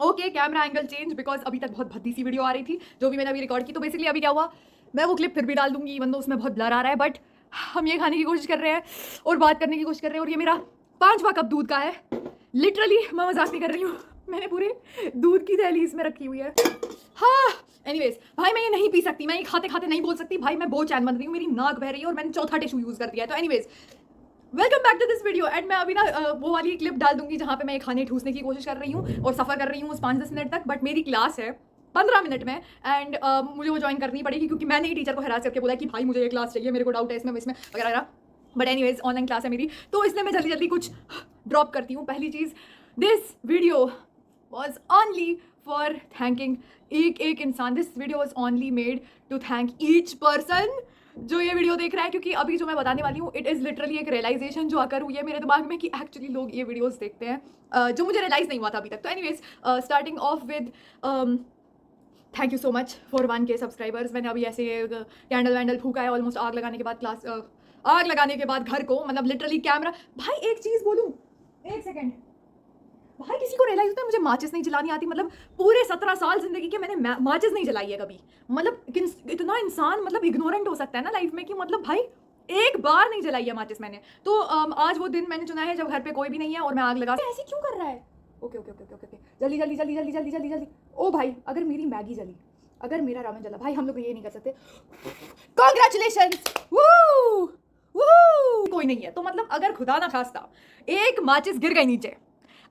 Okay camera angle change because अभी तक बहुत भद्दी सी वीडियो आ रही थी जो भी मैंने अभी रिकॉर्ड की। तो बेसिकली अभी क्या हुआ, मैं वो क्लिप फिर भी डाल दूंगी इवन दो उसमें बहुत ब्लर आ रहा है, बट हम ये खाने की कोशिश कर रहे हैं और बात करने की कोशिश कर रहे हैं। और ये मेरा 5वां कप दूध का है, लिटरली मैं मजाक नहीं कर रही हूँ, मैंने पूरे दूध की थैली इसमें रखी हुई है। हाँ एनीवेज भाई मैं ये नहीं पी सकती, मैं ये खाते खाते नहीं बोल सकती भाई, मैं बहुत चैन बन रही हूँ, मेरी नाक बह रही है और मैंने चौथा टिश्यू यूज कर दिया है। तो anyways welcome back to this video. And मैं अभी ना वो वाली क्लिप डाल दूंगी जहाँ पे मैं खाने ठूसने की कोशिश कर रही हूँ और सफ़र कर रही हूँ उस 5-10 मिनट तक, बट मेरी क्लास है 15 मिनट में एंड मुझे वो ज्वाइन करनी पड़ेगी क्योंकि मैंने ही टीचर को हरास करके बोला कि भाई मुझे ये क्लास चाहिए, मेरे को डाउट है इसमें वगैरह वगैरह। बट एनीवेज ऑनलाइन क्लास है मेरी, तो इसलिए मैं जल्दी जल्दी कुछ ड्रॉप करती हूँ। पहली चीज़, this video was only for thanking एक एक इंसान। This video was only made to thank each person जो ये वीडियो देख रहा है, क्योंकि अभी जो मैं बताने वाली हूँ इट इज़ लिटरली एक रियलाइजेशन जो आकर हुई है मेरे दिमाग में कि एक्चुअली लोग ये वीडियोस देखते हैं, जो मुझे रियलाइज़ नहीं हुआ था अभी तक। तो anyways starting of with thank you so much for 1K subscribers. मैंने अभी ऐसे कैंडल वैंडल फूका है ऑलमोस्ट, आग लगाने के बाद आग लगाने के बाद घर को, मतलब लिटरली कैमरा। भाई एक चीज़ बोलूँ, एक सेकेंड भाई, किसी को रियलाइज होता है मुझे माचिस नहीं जलानी आती, मतलब पूरे 17 साल जिंदगी के मैंने माचिस नहीं जलाई है कभी। मतलब इतना इंसान मतलब इग्नोरेंट हो सकता है ना लाइफ में कि मतलब भाई एक बार नहीं जलाई है माचिस मैंने। तो आज वो दिन मैंने चुना है जब घर पे कोई भी नहीं है और मैं आग लगा। ऐसे क्यों कर रहा है? Okay okay okay okay okay, जल्दी जल्दी जल्दी जल्दी जल्दी जल्दी जल्दी। ओ भाई अगर मेरी मैगी जली, अगर मेरा रामेन जला, भाई हम लोग ये नहीं कर सकते। कॉन्ग्रेचुलेशंस, कोई नहीं है तो मतलब अगर खुदा ना खास्ता एक माचिस गिर गई नीचे,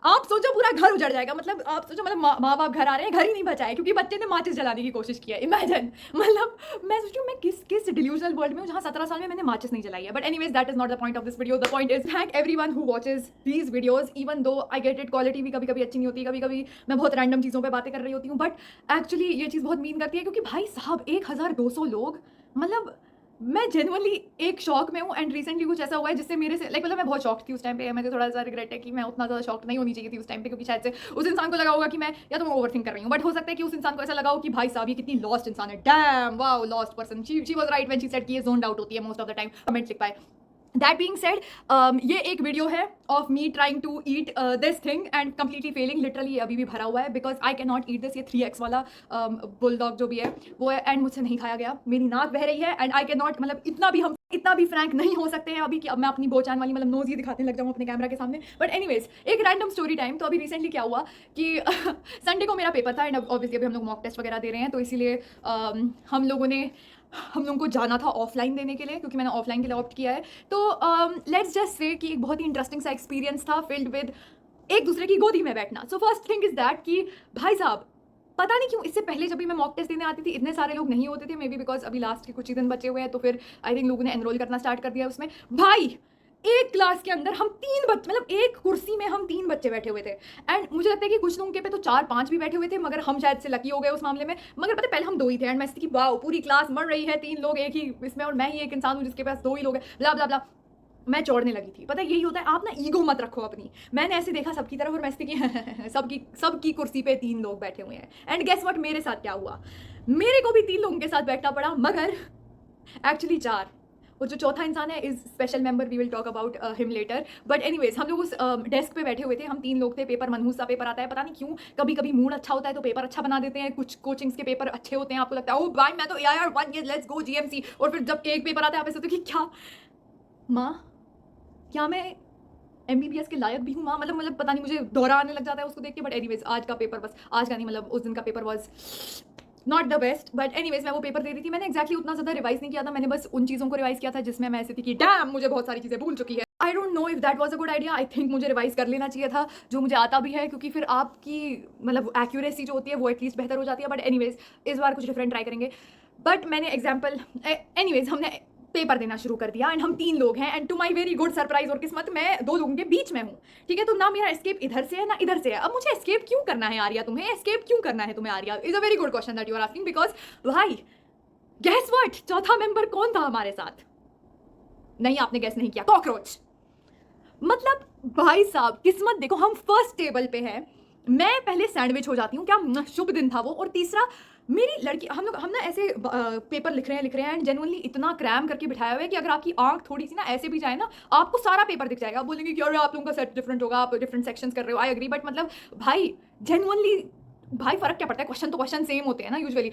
आप सोचो पूरा घर उजड़ जाएगा। मतलब आप सोचो, मतलब माँ बाप घर आ रहे हैं, घर ही नहीं बचाए क्योंकि बच्चे ने माचिस जलाने की कोशिश की है। इमेजिन, मतलब मैं सोचूं मैं किस डिल्यूजनल वर्ल्ड में हूँ जहाँ 17 साल में मैंने माचिस नहीं जलाई है। But anyways that is not the point of this video. The point is thank everyone who watches these videos, even though I get it quality भी कभी कभी अच्छी नहीं होती, कभी कभी मैं बहुत रैंडम चीज़ों पर बातें कर रही होती हूँ, बट एक्चुअली ये चीज़ बहुत मीन करती है क्योंकि भाई साहब 1200 लोग, मतलब मैं जेनुअनली एक शॉक में हूँ। एंड रिसेंटली कुछ ऐसा हुआ है जिससे मेरे से मतलब मैं बहुत शॉक थी उस टाइम पे। मुझे थोड़ा सा रिग्रेट है कि मैं उतना ज़्यादा शॉक नहीं होनी चाहिए थी उस टाइम पे, क्योंकि शायद से उस इंसान को लगा होगा कि मैं या तो मैं ओवरथिंक कर रही हूँ, बट हो सकता है कि उस इंसान को ऐसा लगा हो कि भाई साहब ये कितनी लॉस्ट इंसान है, damn wow lost person. She was right when she said कि ये जोन्ड आउट होती है most of the time. Comment लिख पाए। दैट बीइंग सेड, ये एक वीडियो है of me trying to eat this thing and completely failing. Literally अभी भी भरा हुआ है because I can not eat this. ये 3x वाला बुलडॉग जो भी है वो है एंड मुझसे नहीं खाया गया, मेरी नाक बह रही है एंड आई कैन नॉट, मतलब इतना भी फ्रैंक नहीं हो सकते हैं अभी कि अब मैं अपनी बोचान वाली मतलब नोज ही दिखाने लग जाऊँ अपने कैमरा के सामने। बट एनीवेज एक रैंडम स्टोरी टाइम। तो अभी रिसेंटली क्या हुआ कि संडे को मेरा पेपर था एंड ऑब्वियसली अभी हम लोग मॉक टेस्ट वगैरह दे रहे हैं, तो इसीलिए हम लोगों को जाना था ऑफलाइन देने के लिए क्योंकि मैंने ऑफलाइन के लिए ऑप्ट किया है। तो लेट्स जस्ट से कि एक बहुत ही इंटरेस्टिंग सा एक्सपीरियंस था फिल्ड विद एक दूसरे की गोदी में बैठना। So first thing is that कि भाई साहब पता नहीं क्यों इससे पहले जब भी मैं मॉक टेस्ट देने आती थी इतने सारे लोग नहीं होते थे, मे बी बिकॉज अभी लास्ट के कुछ ही दिन बचे हुए हैं तो फिर आई थिंक लोगों ने एनरोल करना स्टार्ट कर दिया उसमें। भाई एक क्लास के अंदर हम 3 बच्चे, मतलब एक कुर्सी में हम 3 बच्चे बैठे हुए थे एंड मुझे लगता है कि कुछ लोगों के पे तो 4-5 भी बैठे हुए थे, मगर हम शायद से लकी हो गए उस मामले में। मगर पता है पहले हम 2 ही थे एंड मैं कि वाओ पूरी क्लास मर रही है, 3 लोग एक ही इसमें और मैं ही एक इंसान हूँ जिसके पास 2 ही लोग हैं, ब्ला ब्ला ब्ला। मैं चौड़ने लगी थी। पता है यही होता है, आप ना ईगो मत रखो अपनी। मैंने ऐसे देखा सबकी तरफ और मैं कि सबकी कुर्सी पे 3 लोग बैठे हुए हैं एंड गेस व्हाट मेरे साथ क्या हुआ, मेरे को भी 3 लोगों के साथ बैठना पड़ा, मगर एक्चुअली 4। और जो चौथा इंसान है is special member, we will talk about him later. But anyways हम लोग उस डेस्क पे बैठे हुए थे, हम 3 लोग थे। पेपर मनहूस सा पेपर आता है, पता नहीं क्यों कभी कभी मूड अच्छा होता है तो पेपर अच्छा बना देते हैं, कुछ कोचिंग्स के पेपर अच्छे होते हैं, आपको लगता है ओ भाई मैं तो यार 1 ईयर लेट्स गो जीएमसी, और फिर जब एक पेपर आता है आप ऐसे होते कि क्या माँ क्या मैं MBBS के लायक भी हूँ माँ, मतलब पता नहीं, मुझे दौरा आने लग जाता है उसको देख के। बट एनीवेज आज का पेपर, बस आज का नहीं मतलब उस दिन का paper was not the best. But anyways मैं वो पेपर दे रही थी, मैंने एक्जैक्टली उतना ज़्यादा रिवाइज नहीं किया था, मैंने बस उन चीज़ों को रिवाइज किया था जिसमें मैं ऐसी थी कि डैम मुझे बहुत सारी चीज़ें भूल चुकी है। I don't know if that was a good idea. I think मुझे रिवाइज कर लेना चाहिए था जो मुझे आता भी है, क्योंकि फिर आपकी मतलब एक्यूरेसी जो होती है वो एटलीस्ट बेहतर हो जाती है। बट एनीवेज इस बार कुछ डिफरेंट ट्राई करेंगे। बट मैंने एग्जाम्पल एनीवेज हमने पेपर देना शुरू कर दिया एंड हम 3 लोग हैं and to my very good surprise और किस्मत मैं 2 लोगों के बीच में हूँ, ठीक है। तो ना मेरा एस्केप इधर से है ना इधर से है। अब मुझे एस्केप क्यों करना है आर्या, तुम्हें एस्केप क्यों करना है तुम्हें Arya, is a very good question that you are asking. Because भाई गेस व्हाट, चौथा मेंबर कौन था हमारे साथ? नहीं आपने गेस नहीं किया, कॉकरोच। मतलब भाई साहब किस्मत देखो, हम फर्स्ट टेबल पे हैं, मैं पहले सैंडविच हो जाती हूँ, क्या शुभ दिन था वो। और तीसरा मेरी लड़की, हम ना ऐसे पेपर लिख रहे हैं एंड जेनुअनली इतना क्रैम करके बिठाया हुआ है कि अगर आपकी आंख थोड़ी सी ना ऐसे भी जाए ना आपको सारा पेपर दिख जाएगा। आप बोलेंगे कि अरे आप लोगों का सेट डिफरेंट होगा, आप डिफरेंट सेक्शंस कर रहे हो, आई एग्री, बट मतलब भाई जेनुअनली भाई फ़र्क क्या पड़ता है, क्वेश्चन तो क्वेश्चन सेम होते हैं ना यूजुअली,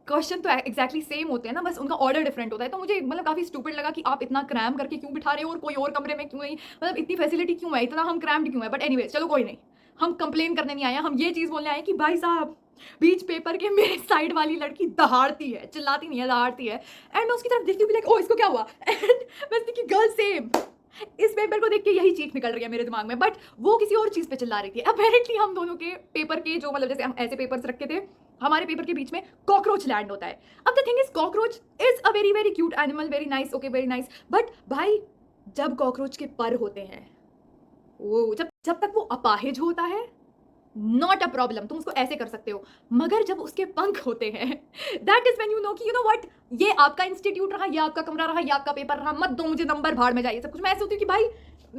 क्वेश्चन तो एग्जैक्टली सेम होते हैं ना, बस उनका ऑर्डर डिफरेंट होता है। तो मुझे मतलब काफ़ी स्टूपिड लगा कि आप इतना क्रैम करके क्यों बिठा रहे हो और कोई और कमरे में क्यों नहीं, मतलब इतनी फैसिलिटी क्यों है, इतना हम क्रैम्ड क्यों है। बट एनीवेज चलो कोई नहीं, हम कंप्लेन करने नहीं आए हैं, हम ये चीज़ बोलने आए हैं कि भाई साहब बीच पेपर के मेरे साइड वाली लड़की दहाड़ती है, चिल्लाती नहीं है, दहाड़ती है। एंड मैं उसकी तरफ देखती हूँ लाइक ओ इसको क्या हुआ, एंड मैं देखी गर्ल सेम, इस पेपर को देख के यही चीख निकल रही है मेरे दिमाग में, बट वो किसी और चीज़ पे चिल्ला रही थी। अपेरेंटली हम दोनों के पेपर के जो मतलब जैसे हम ऐसे पेपर्स रखे थे, हमारे पेपर के बीच में कॉकरोच लैंड होता है। अब the thing is cockroach is a very very cute animal, very nice, okay very nice, but भाई जब कॉकरोच के पर होते हैं, वो जब जब तक वो अपाहिज होता है नॉट अ प्रॉब्लम, तुम उसको ऐसे कर सकते हो, मगर जब उसके पंख होते हैं that is when you know कि यू नो व्हाट, ये आपका इंस्टीट्यूट रहा, ये आपका कमरा रहा, ये आपका पेपर रहा, मत दो मुझे नंबर, भाड़ में जाइए सब कुछ। मैं ऐसे होती हूँ कि भाई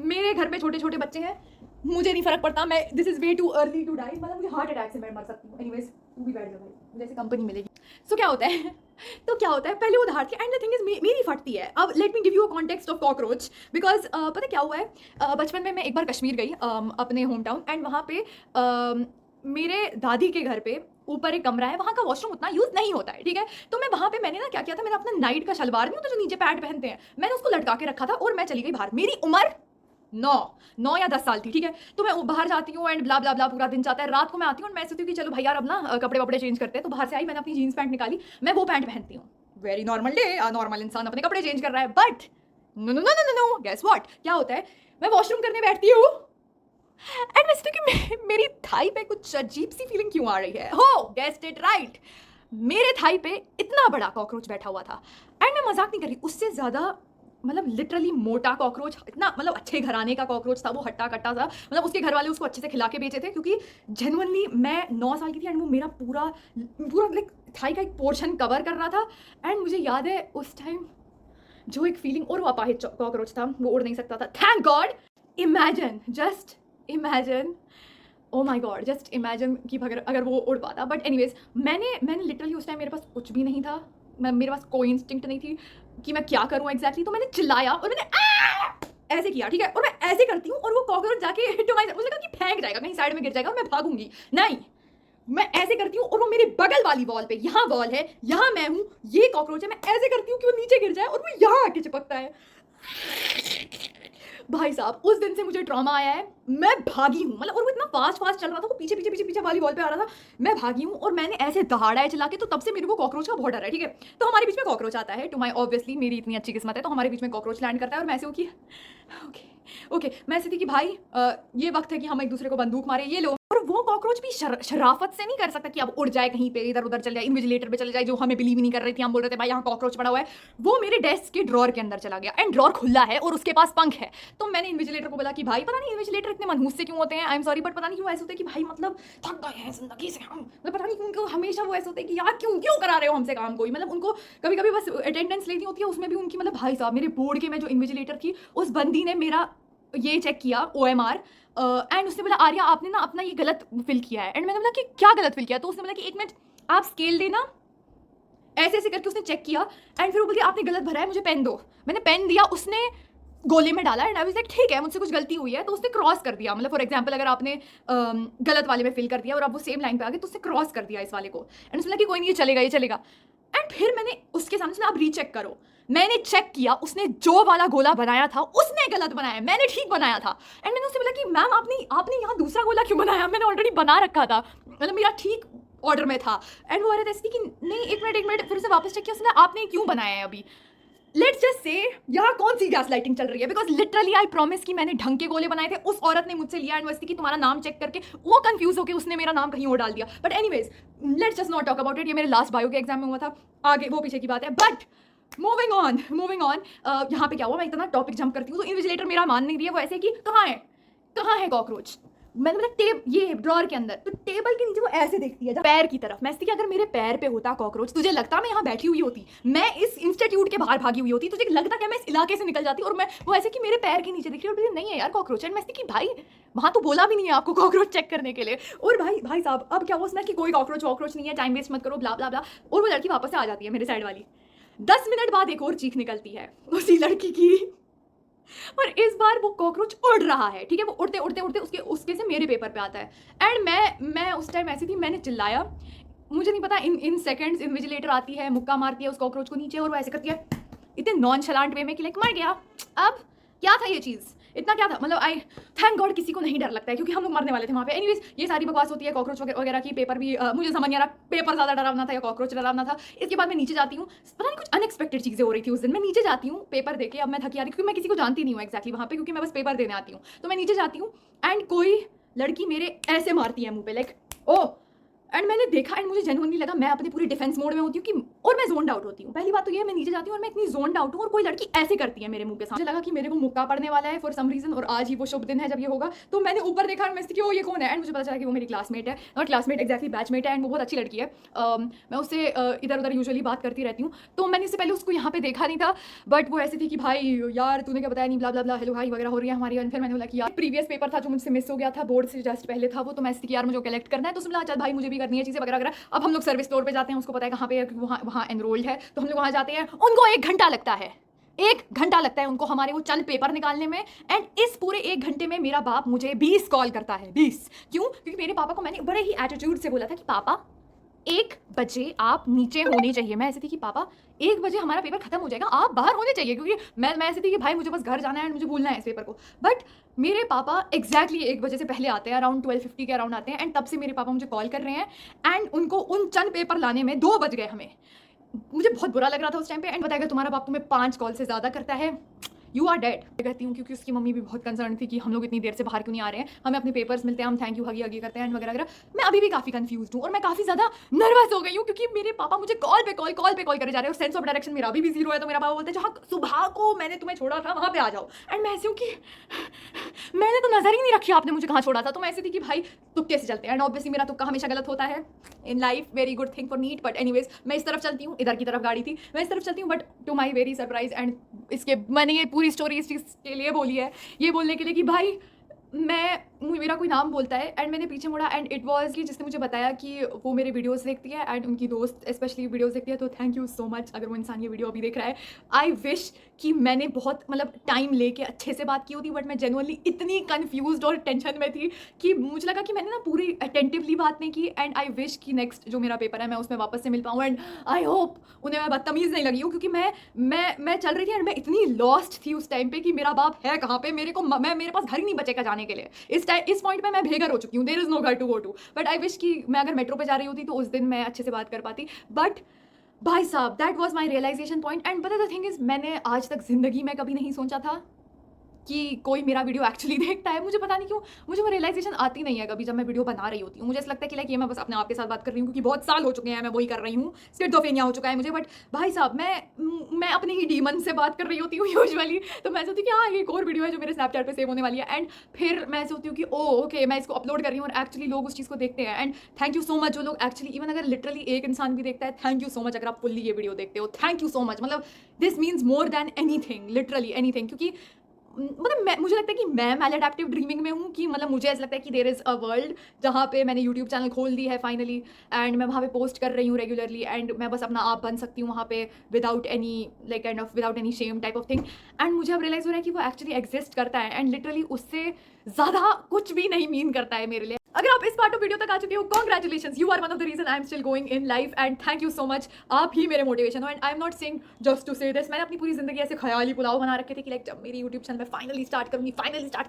मेरे घर में छोटे छोटे बच्चे हैं, मुझे नहीं फर्क पड़ता, मैं this is way too early to die, मतलब मुझे हार्ट अटैक से मैं मर सकती हूँ। एनीवेज तू भी बैठ जा भाई, मुझे ऐसे कंपनी मिलेगी। सो क्या होता है तो क्या होता है, पहले वो दहाड़ती है एंड द थिंग इज मेरी फटती है। अब let me give you a context of cockroach, because पता क्या हुआ है, बचपन में मैं एक बार कश्मीर गई अपने होम टाउन, एंड वहाँ पे मेरे दादी के घर पे ऊपर एक कमरा है, वहाँ का वॉशरूम उतना यूज़ नहीं होता है, ठीक है। तो मैं वहाँ पे मैंने ना क्या किया था, मैंने अपना नाइट का शलवार नहीं होता जो नीचे पैड पहनते हैं, मैंने उसको लटका के रखा था और मैं चली गई बाहर। मेरी उम्र 9 या 10 साल थी, ठीक है। तो मैं बाहर जाती हूँ एंड ब्ला ब्ला ब्ला, पूरा दिन जाता है। रात को मैं आती हूँ और मैं सोचती हूँ कि चलो भाई यार अब ना कपड़े वपड़े चेंज करते हैं। तो बाहर से आई, मैंने अपनी जीन्स पैंट निकाली, मैं वो पैंट पहनती हूँ, वेरी नॉर्मल डे, नॉर्मल इंसान अपने कपड़े चेंज कर रहा है। But no no no no no, guess what, क्या होता है, मैं वॉशरूम करने बैठती हूँ एंड मैं सोचती हूँ कि मेरी थाई पे कुछ अजीब सी फीलिंग क्यों आ रही है। हो गेस्ड इट राइट, मेरे थाई पे इतना बड़ा कॉकरोच बैठा हुआ था। एंड मैं मजाक नहीं कर रही, उससे ज़्यादा मतलब लिटरली मोटा कॉकरोच, इतना मतलब अच्छे घराने का कॉकरोच था वो, हट्टा कट्टा था, मतलब उसके घर वाले उसको अच्छे से खिला के बेचे थे, क्योंकि जेनुअनली मैं 9 साल की थी एंड वो मेरा पूरा पूरा लाइक थाई का एक पोर्शन कवर कर रहा था। एंड मुझे याद है उस टाइम जो एक फीलिंग, और वो अपाहिज कॉकरोच था, वो उड़ नहीं सकता था, thank god. Imagine, just imagine, oh my god, just imagine कि अगर वो उड़ पाता। बट एनीवेज मैंने लिटरली उस टाइम मेरे पास कुछ भी नहीं था, मेरे पास कोई इंस्टिंक्ट नहीं थी कि मैं क्या करूँ एग्जैक्टली। तो मैंने चिल्लाया और मैंने ऐसे किया, ठीक है, और मैं ऐसे करती हूँ और वो कॉकरोच जाके मुझे लगा कि फेंक जाएगा, कहीं साइड में गिर जाएगा और मैं भागूंगी, नहीं, मैं ऐसे करती हूँ और वो मेरे बगल वाली वॉल पे, यहाँ वॉल है, यहाँ मैं हूँ, ये कॉकरोच है, मैं ऐसे करती हूँ कि वो नीचे गिर जाए और वो यहाँ आके चिपकता है। भाई साहब उस दिन से मुझे ट्रॉमा आया है, मैं भागी हूँ, मतलब और वो इतना फास्ट फास्ट चल रहा था, वो पीछे पीछे पीछे पीछे वाली वॉल पे आ रहा था, मैं भागी हूँ और मैंने ऐसे दहाड़ा है चला के। तो तब से मेरे को कॉकरोच का बहुत डर है, ठीक है। तो हमारे बीच में कॉकरोच आता है, टू माई ऑब्वियसली मेरी इतनी अच्छी किस्मत है, तो हमारे बीच में कॉकरोच लैंड करता है और मैं ऐसे हूँ कि ओके ओके, मैं ऐसे थी कि भाई ये वक्त है कि हम एक दूसरे को बंदूक मारे, ये लो। और वो कॉकरोच भी शराफत से नहीं कर सकता कि अब उड़ जाए कहीं पे, इधर उधर चल जाए, इन्विजिलेटर पे चले जाए, जो हमें बिलीव ही नहीं कर रही थी, हम बोल रहे थे भाई यहाँ कॉकरोच पड़ा हुआ है। वो मेरे डेस्क के ड्रॉर के अंदर चला गया एंड ड्रॉर खुला है और उसके पास पंख है। तो मैंने इन्विजिलेटर को बोला कि भाई पता नहीं इन्विजिलेटर इतने मनहूस से क्यों होते हैं, आई एम सॉरी बट पता नहीं क्यों ऐसे होते हैं कि भाई मतलब थक गए हैं जिंदगी से हम, मतलब पता नहीं क्यों हमेशा वो ऐसे होते हैं कि यार क्यों क्यों करा रहे हो हमसे काम कोई, मतलब उनको कभी कभी बस अटेंडेंस लेनी होती है, उसमें भी उनकी मतलब भाई साहब मेरे बोर्ड के में जो इन्विजिलेटर थी उस बंदी ने मेरा ये चेक किया OMR एंड उसने बोला आर्या आपने ना अपना ये गलत फिल किया है। एंड मैंने बोला कि क्या गलत फिल किया, तो उसने बोला कि एक मिनट आप स्केल देना, ऐसे ऐसे करके उसने चेक किया एंड फिर वो बोली आपने गलत भरा है, मुझे पेन दो। मैंने पेन दिया, उसने गोले में डाला एंड आई वाज लाइक ठीक है मुझसे कुछ गलती हुई है, तो उसने क्रॉस कर दिया, मतलब फॉर एग्जांपल अगर आपने गलत वाले में फिल कर दिया और आप वो सेम लाइन पे आ गए तो उसने क्रॉस कर दिया इस वाले को। एंड उसने बोला कि कोई नहीं ये चलेगा ये चलेगा। एंड फिर मैंने उसके सामने से आप रीचेक करो, मैंने चेक किया, उसने जो वाला गोला बनाया था उसने गलत बनाया, मैंने ठीक बनाया था। एंड मैंने उससे बोला कि मैम आपने यहाँ दूसरा गोला क्यों बनाया, मैंने ऑलरेडी बना रखा था, मतलब मेरा ठीक ऑर्डर में था। एंड वो आ रहा था ऐसे कि नहीं एक मिनट, फिर उसे वापस चेक किया, उसने आपने क्यों बनाया है अभी। लेट्स जस्ट से यहाँ कौन सी गैस लाइटिंग चल रही है, बिकॉज लिटरली आई प्रॉमिस कि मैंने ढंग के गोले बनाए थे। उस औरत ने मुझसे लिया यूनिवर्सिटी की तुम्हारा नाम चेक करके, वो कंफ्यूज होकर उसने मेरा नाम कहीं और डाल दिया। But anyways let's just not talk about it, ये मेरे लास्ट बायो के एग्जाम में हुआ था, आगे वो पीछे की बात है। बट मूविंग ऑन यहाँ पे क्या हुआ, मैं इतना टॉपिक जंप करती हूँ। तो इन्विजिलेटर मेरा मान नहीं रही है, वो ऐसे कि कहाँ है कॉकरोच, मैंने बोला ये ड्रॉर के अंदर, तो टेबल के नीचे वो ऐसे देखती है पैर की तरफ। मैं कि अगर मेरे पैर पे होता कॉकरोच, तुझे लगता मैं यहाँ बैठी हुई होती, मैं इस इंस्टीट्यूट के बाहर भागी हुई होती, तुझे लगता क्या मैं इस इलाके से निकल जाती, और मैं वो ऐसे कि मेरे पैर के नीचे दिख रही है और नहीं है यार कॉकरोच। एंड मैं कि भाई वहाँ तो बोला भी नहीं है आपको कॉकरोच चेक करने के लिए। और भाई साहब अब क्या हुआ उसमें कि कोई कॉकरोच वॉकरोच नहीं है, टाइम वेस्ट मत करो, ब्ला ब्ला ब्ला। और वो लड़की वापस से आ जाती है मेरे साइड वाली। 10 मिनट बाद एक और चीख निकलती है उसी लड़की की, और इस बार वो कॉकरोच उड़ रहा है, ठीक है, वो उड़ते उड़ते उड़ते उसके से मेरे पेपर पे आता है। एंड मैं उस टाइम ऐसी थी, मैंने चिल्लाया, मुझे नहीं पता इन सेकंड्स इन्विजिलेटर आती है, मुक्का मारती है उस कॉकरोच को नीचे और वो ऐसे करती है इतने नॉनशलांट वे में कि लाइक मर गया। अब क्या था ये चीज़, इतना क्या था, मतलब आई थैंक गॉड किसी को नहीं डर लगता है क्योंकि हम लोग मरने वाले थे वहाँ पे। एनीवेज ये सारी बकवास होती है कॉकरोच वगैरह की। पेपर भी मुझे समझ नहीं आ रहा पेपर ज़्यादा डरावना था या कॉकरोच डरावना था। इसके बाद मैं नीचे जाती हूँ, पता नहीं कुछ अनएक्सपेक्टेड चीज़ें हो रही थी उस दिन। मैं नीचे जाती हूँ पेपर देके, अब मैं थकी आ रही क्योंकि मैं किसी को जानती नहीं हूँ एक्जैक्टली वहाँ पे, क्योंकि मैं बस पेपर देने आती हूँ। तो मैं नीचे जाती हूँ एंड कोई लड़की मेरे ऐसे मारती है मुँह पे लाइक ओ, एंड मैंने देखा एंड मुझे जेन्युइनली लगा, मैं अपनी पूरी डिफेंस मोड में होती हूँ कि और मैं जोन्ड आउट होती हूँ। पहली बात तो ये है मैं नीचे जाती हूँ और मैं इतनी जोन्ड आउट हूँ और कोई लड़की ऐसे करती है मेरे मुंह पे। मुझे लगा कि मेरे को मुक्का पड़ने वाला है फॉर सम रीजन और आज ही वो शुभ दिन है जब ये होगा। तो मैंने ऊपर देखा और मैं कि ओ ये कौन है, एंड मुझे पता चला कि वो मेरी क्लासमेट है, नॉट क्लासमेट एक्जैक्टली बैचमेट है, एंड वो बहुत अच्छी लड़की है। मैं उससे इधर उधर यूजुअली बात करती रहती हूँ। तो मैंने इससे पहले उसको यहाँ पे देखा नहीं था, बट वो ऐसी थी कि भाई यार तूने क्या बताया नहीं, ब्ला ब्ला ब्ला, हेलो हाई वगैरह हो रही है हमारी। और फिर मैंने बोला कि यार प्रीवियस पेपर था जो मुझसे मिस हो गया था, बोर्ड से जस्ट पहले था वो, तो मैं ऐसी कि यार मुझे कलेक्ट करना है। तो उसने बोला चल भाई मुझे भी करनी है चीज़ें वगैरह वगैरह। अब हम लोग सर्विस फ्लोर पे जाते हैं, उसको पता है कहाँ पे है क्योंकि वहाँ एनरोल्ड है, तो हम लोग वहाँ जाते हैं। उनको 1 घंटा लगता है, 1 घंटा लगता है उनको हमारे वो चंद पेपर निकालने में। एंड इस पूरे 1 घंटे में मेरा बाप मुझे 20 कॉल करता है, 20। क्यों? क्योंकि मेरे पापा को मैंने बड़े ही एटीट्यूड से बोला था कि पापा 1 बजे आप नीचे होने चाहिए। मैं ऐसी थी कि पापा 1 बजे हमारा पेपर खत्म हो जाएगा, आप बाहर होने चाहिए, क्योंकि मैं ऐसी थी कि भाई मुझे बस घर जाना है एंड मुझे भूलना है इस पेपर को। बट मेरे पापा एग्जैक्टली 1 बजे से पहले आते हैं, अराउंड 12:50 के अराउंड आते हैं। एंड तब से मेरे पापा मुझे कॉल कर रहे हैं एंड उनको उन चंद पेपर लाने में 2 बज गए हमें। मुझे बहुत बुरा लग रहा था उस टाइम पे। एंड बताएगा तुम्हारा बाप तुम्हें 5 कॉल से ज़्यादा करता है, यू आर डेड कहती हूँ, क्योंकि उसकी मम्मी भी बहुत कंसर्न थी कि हम लोग इतनी देर से बाहर क्यों नहीं आ रहे हैं, हमें अपने पेपर्स मिलते हैं, हम थैंक यू हगी हगी करते हैं वगैरह वगैरह। मैं अभी भी काफ़ी कंफ्यूज हूँ और मैं काफ़ी ज़्यादा नर्वस हो गई हूँ क्योंकि मेरे पापा मुझे कॉल पे कॉल करे जा रहे हैं और सेंस ऑफ डायरेक्शन मेरा अभी भी जीरो है। तो मेरा पापा बोलते हैं जहाँ सुबह को मैंने तुम्हें छोड़ा था वहाँ पे आ जाओ। एंड मैं ऐसी हूँ कि मैंने तो नजर ही नहीं रखी आपने मुझे कहाँ छोड़ा था। तो मैं ऐसी थी कि भाई तुक्के से चलते हैं, एंड ऑब्वियसली मेरा तुक्का हमेशा गलत होता है in life, very good thing for NEET. But anyways मैं इस तरफ चलती हूँ, इधर की तरफ गाड़ी थी, मैं इस तरफ चलती हूँ, but to my very surprise and इसके मैंने ये पूरी स्टोरी इस चीज़ के लिए बोली है, ये बोलने के लिए कि भाई मेरा कोई नाम बोलता है एंड मैंने पीछे मुड़ा एंड इट वाज कि जिसने मुझे बताया कि वो मेरे वीडियोस देखती है एंड उनकी दोस्त स्पेशली वीडियोस देखती है। तो थैंक यू सो मच अगर वो इंसान ये वीडियो अभी देख रहा है। आई विश कि मैंने बहुत मतलब टाइम लेके अच्छे से बात की होती, बट मैं जेनुअनली इतनी कन्फ्यूज्ड और टेंशन में थी कि मुझे लगा कि मैंने ना पूरी अटेंटिवली बात नहीं की। एंड आई विश कि नेक्स्ट जो मेरा पेपर है मैं उसमें वापस से मिल पाऊँ एंड आई होप उन्हें मैं बदतमीज़ नहीं लगी हूँ, क्योंकि मैं चल रही थी एंड मैं इतनी लॉस्ट थी उस टाइम पे कि मेरा बाप है कहाँ पे, मेरे पास घर ही नहीं बचेगा जाने के लिए। इस पॉइंट पे मैं बेघर हो चुकी हूँ, देयर इज नो घर to go to. But I wish कि मैं अगर मेट्रो पे जा रही होती तो उस दिन मैं अच्छे से बात कर पाती। बट भाई साहब that was my realisation point. And but the thing is मैंने आज तक ज़िंदगी में कभी नहीं सोचा था कि कोई मेरा वीडियो एक्चुअली देखता है। मुझे पता नहीं क्यों मुझे वो रियलाइजेशन आती नहीं है कभी जब मैं वीडियो बना रही होती हूँ। मुझे ऐसा लगता है कि लाइक ये मैं बस अपने आप के साथ बात कर रही हूँ क्योंकि बहुत साल हो चुके हैं मैं वही कर रही हूँ, स्किज़ोफ्रेनिया हो चुका है मुझे। बट भाई साहब मैं अपने ही डीमन से बात कर रही होती हूँ यूजुअली। तो मैं सोचती हूँ कि हाँ ये एक और वीडियो है जो मेरे स्नैपचैट पे सेव होने वाली है। एंड फिर मैं सोचती हूँ कि ओ ओके मैं इसको अपलोड कर रही हूँ और एक्चुअली लोग उस चीज़ को देखते हैं। And thank you so much जो लोग एक्चुअली इवन अगर लिटरली एक इंसान भी देखता है, थैंक यू सो मच अगर आप फुल्ली ये वीडियो देखते हो, थैंक यू सो मच। मतलब this means more than anything, literally anything. क्योंकि मतलब मुझे लगता है कि मैं मैलएडैप्टिव ड्रीमिंग में हूँ कि मतलब मुझे ऐसा लगता है कि देयर इज़ अ वर्ल्ड जहाँ पे मैंने यूट्यूब चैनल खोल दी है फाइनली एंड मैं वहाँ पे पोस्ट कर रही हूँ रेगुलरली एंड मैं बस अपना आप बन सकती हूँ वहाँ पे without any like kind of without any shame type of thing. And मुझे अब रियलाइज़ हो रहा है कि वो एक्चुअली एग्जिस्ट करता है एंड लिटरली उससे ज़्यादा कुछ भी नहीं मीन करता है मेरे लिए। अगर आप इस पार्ट ऑफ वीडियो तक आ चुके हो, congratulations, you are one of the reason I am still going in life and thank you so much. आप ही मेरे मोटिवेशन हो and I am not saying just to say this. मैंने अपनी पूरी जिंदगी ऐसे ख्याली पुलाव बना रखे थे कि लाइक जब मेरी यूट्यूब चैनल में फाइनली स्टार्ट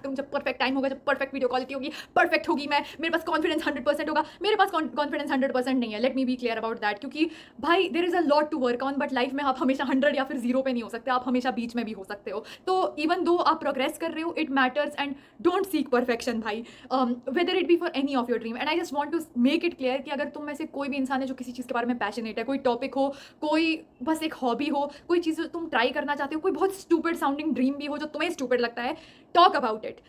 करूँ, जब परफेक्ट टाइम होगा, जब परफेक्ट वीडियो क्वालिटी होगी, परफेक्ट होगी, मैं मेरे पास कॉन्फिडेंस 100% होगा। मेरे पास कॉन्फिडेंस 100% नहीं है, let me be clear about that. क्योंकि भाई there is a lot to work on, but life में आप हमेशा 100 या फिर 0 पे नहीं हो सकते, आप हमेशा बीच में भी हो सकते हो। तो इवन दो आप प्रोग्रेस कर रहे हो, it matters and don't seek perfection भाई, whether it be for any of your dream. And I just want to make it clear कि अगर तुम में से कोई भी इंसान है जो किसी चीज़ के बारे में पैशनेट है, कोई टॉपिक हो, कोई बस एक हॉबी हो, कोई चीज़ तुम ट्राई करना चाहते हो, कोई बहुत स्टूपिड साउंडिंग ड्रीम भी हो जो तुम्हें स्टूपिड लगता है, talk about it,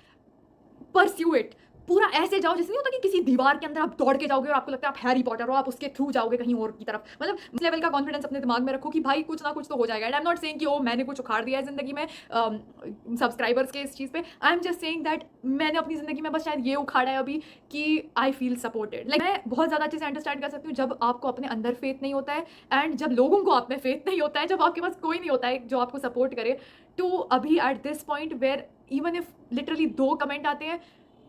pursue it, पूरा ऐसे जाओ जैसे नहीं होता कि किसी दीवार के अंदर आप दौड़ के जाओगे और आपको लगता है आप हैरी पॉटर हो, आप उसके थ्रू जाओगे कहीं और की तरफ। मतलब इस लेवल का कॉन्फिडेंस अपने दिमाग में रखो कि भाई कुछ ना कुछ तो हो जाएगा। And I am not saying कि ओ मैंने कुछ उखाड़ दिया है ज़िंदगी में सब्सक्राइबर्स के इस चीज़ पे। I am just saying that मैंने अपनी ज़िंदगी में बस शायद ये उखाड़ा है अभी कि आई फील सपोर्टेड। लाइक मैं बहुत ज़्यादा अच्छे से अंडरस्टैंड कर सकती हूँ जब आपको अपने अंदर फेथ नहीं होता है, एंड जब लोगों को आप में फेथ नहीं होता है, जब आपके पास कोई नहीं होता है जो आपको सपोर्ट करे। तो अभी at this point where even if literally 2 comment आते हैं,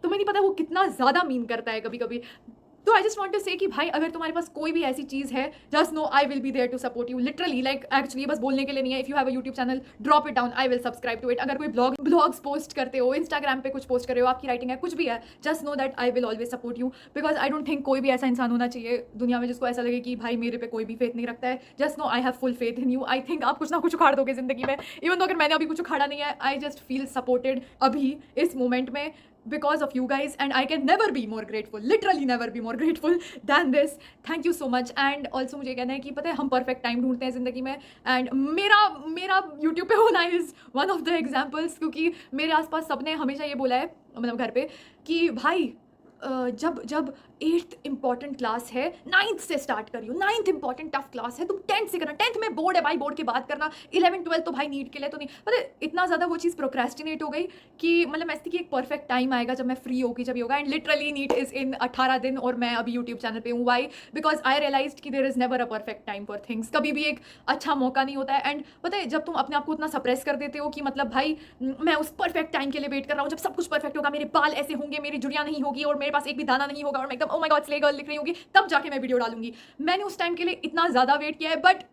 तुम्हें नहीं पता वो कितना ज़्यादा मीन करता है कभी कभी। तो आई जस्ट वॉन्ट टू से कि भाई अगर तुम्हारे पास कोई भी ऐसी चीज़ है, just know I will be there to support you literally. Like actually बस बोलने के लिए नहीं है। If you have a YouTube channel, drop it down, I will subscribe to it. अगर कोई ब्लॉग्स पोस्ट करते हो, इंस्टाग्राम पे कुछ पोस्ट कर रहे हो, आपकी राइटिंग है, कुछ भी है, just know that I will always support you. Because I don't think कोई भी ऐसा इंसान होना चाहिए दुनिया में जिसको ऐसा लगे कि भाई मेरे पे कोई भी फेथ नहीं रखता है। Just know I have full faith in you. I think आप कुछ ना कुछ उखाड़ दोगे जिंदगी में। इवन तो अगर मैंने अभी कुछ उखाड़ा नहीं है, आई जस्ट फील सपोर्टेड अभी इस मोमेंट में because of you guys, and I can never be more grateful, literally never be more grateful than this. Thank you so much. And also मुझे कहना है कि पता है हम perfect time ढूंढते हैं ज़िंदगी में, and मेरा YouTube पे होना is one of the examples, क्योंकि मेरे आसपास सबने हमेशा ये बोला है, मतलब घर पे, कि भाई जब 8th इंपॉर्टेंट क्लास है 9th से स्टार्ट करियो। 9th इंपॉर्टेंट टफ क्लास है, तुम 10th से करना। 10th में बोर्ड है भाई, बोर्ड के बाद करना। 11 12 तो भाई नीट के लिए तो नहीं। मतलब इतना ज़्यादा वो चीज़ प्रोक्रेस्टिनेट हो गई कि मतलब मैं ऐसी कि एक परफेक्ट टाइम आएगा जब मैं फ्री होगी, जब ये होगा। And literally NEET is in 18 दिन और मैं अभी यूट्यूब चैनल पे हूँ। वाई? बिकॉज आई रियलाइज्ड कि there is never a perfect time for things. कभी भी एक अच्छा मौका नहीं होता है। एंड पता है जब तुम अपने आप को उतना सप्रेस कर देते हो कि मतलब भाई मैं उस परफेक्ट टाइम के लिए वेट कर रहा हूँ, जब सब कुछ परफेक्ट होगा, मेरे बाल ऐसे होंगे, मेरी जुड़ियाँ नहीं होगी और मेरे पास एक भी दाना नहीं होगा और मैं एकदम oh my God slay girl लिख रही होंगी, तब जाके मैं वीडियो डालूंगी। मैंने उस टाइम के लिए इतना ज़्यादा वेट किया है, but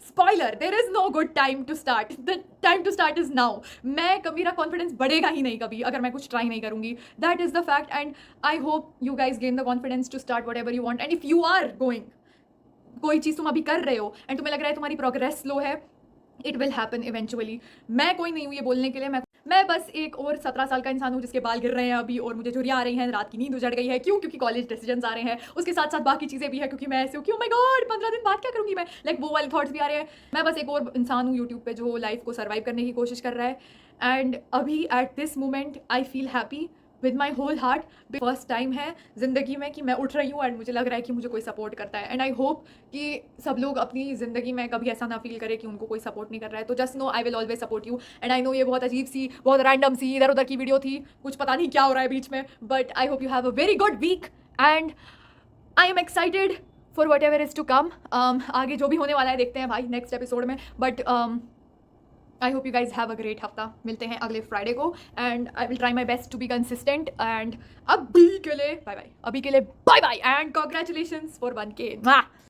spoiler, there is no good time to start. The time to start is now. मेरा कॉन्फिडेंस बढ़ेगा ही नहीं कभी अगर मैं कुछ ट्राई नहीं करूंगी। That is the fact. And I hope you guys gain the confidence to start whatever you want. And if you are going, कोई चीज़ तुम अभी कर रहे हो एंड तुम्हें लग रहा है तुम्हारी प्रोग्रेस स्लो है, इट विल हैपन इवेंचुअली। मैं कोई नहीं हूँ ये बोलने के लिए, मैं बस एक और 17 साल का इंसान हूँ जिसके बाल गिर रहे हैं अभी और मुझे झुर्रियाँ आ रही हैं, रात की नींद उजड़ गई है। क्यों? क्योंकि कॉलेज डिसीजंस आ रहे हैं, उसके साथ साथ बाकी चीज़ें भी है, क्योंकि मैं ऐसे हूँ कि ओह माय गॉड 15 दिन बाद क्या करूँगी मैं, लाइक वो वाले थॉट्स भी आ रहे हैं। मैं बस एक और इंसान हूँ यूट्यूब पे जो लाइफ को सर्वाइव करने की कोशिश कर रहा है। एंड अभी at this moment I feel happy with my whole heart. First time है ज़िंदगी में कि मैं उठ रही हूँ एंड मुझे लग रहा है कि मुझे कोई सपोर्ट करता है। एंड आई होप कि सब लोग अपनी ज़िंदगी में कभी ऐसा ना फील करे कि उनको कोई सपोर्ट नहीं कर रहा है। तो just know I will always support you. And I know ये बहुत अजीब सी, बहुत रैंडम सी इधर उधर की वीडियो थी, कुछ पता नहीं क्या हो रहा है बीच में, but I hope you have a very good weekend I am excited for whatever is to come. आगे जो भी होने वाला है देखते हैं भाई नेक्स्ट एपिसोड में। But I hope you guys have a great हफ्ता। मिलते हैं अगले फ्राइडे को and I will try my best to be consistent. And अभी के लिए बाय बाय, अभी के लिए bye bye and congratulations for 1K।